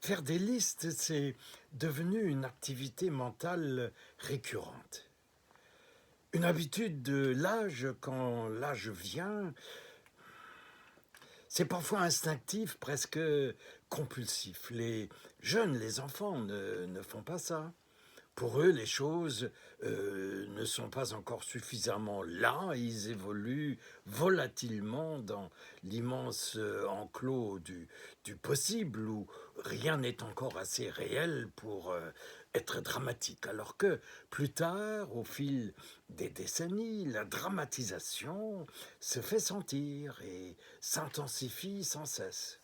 Faire des listes, c'est devenu une activité mentale récurrente. Une habitude de l'âge, quand l'âge vient, c'est parfois instinctif, presque compulsif. Les jeunes, les enfants ne font pas ça. Pour eux, les choses ne sont pas encore suffisamment là. Ils évoluent volatilement dans l'immense enclos du possible où rien n'est encore assez réel pour être dramatique. Alors que plus tard, au fil des décennies, la dramatisation se fait sentir et s'intensifie sans cesse.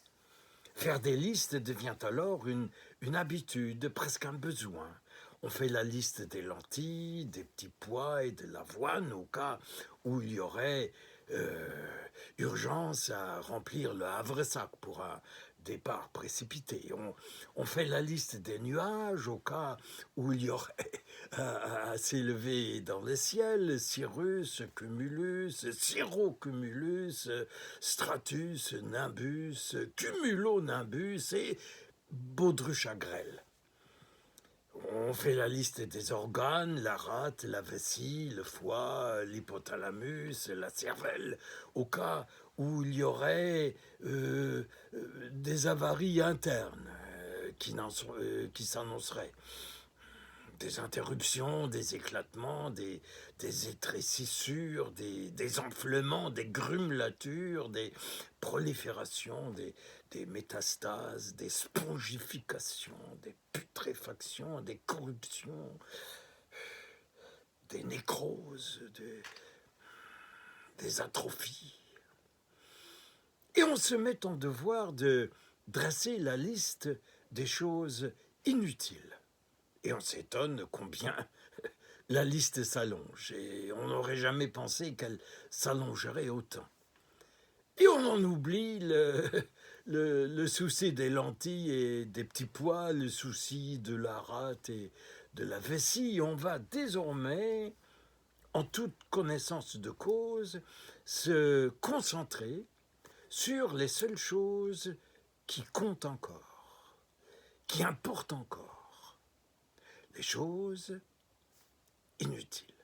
Faire des listes devient alors une habitude, presque un besoin. On fait la liste des lentilles, des petits pois et de l'avoine au cas où il y aurait urgence à remplir le havresac pour un départ précipité. On fait la liste des nuages au cas où il y aurait à s'élever dans le ciel, Cirrus, Cumulus, Cirrocumulus, Stratus, Nimbus, Cumulonimbus et Baudruche à grêle. On fait la liste des organes, la rate, la vessie, le foie, l'hypothalamus, la cervelle, au cas où il y aurait des avaries internes qui s'annonceraient. Des interruptions, des éclatements, des étrécissures, des enflements, des grumelatures, des proliférations, des métastases, des spongifications, des putréfactions, des corruptions, des nécroses, des atrophies. Et on se met en devoir de dresser la liste des choses inutiles. Et on s'étonne combien la liste s'allonge. Et on n'aurait jamais pensé qu'elle s'allongerait autant. Et on en oublie le souci des lentilles et des petits pois, le souci de la rate et de la vessie. On va désormais, en toute connaissance de cause, se concentrer sur les seules choses qui comptent encore, qui importent encore. Les choses inutiles.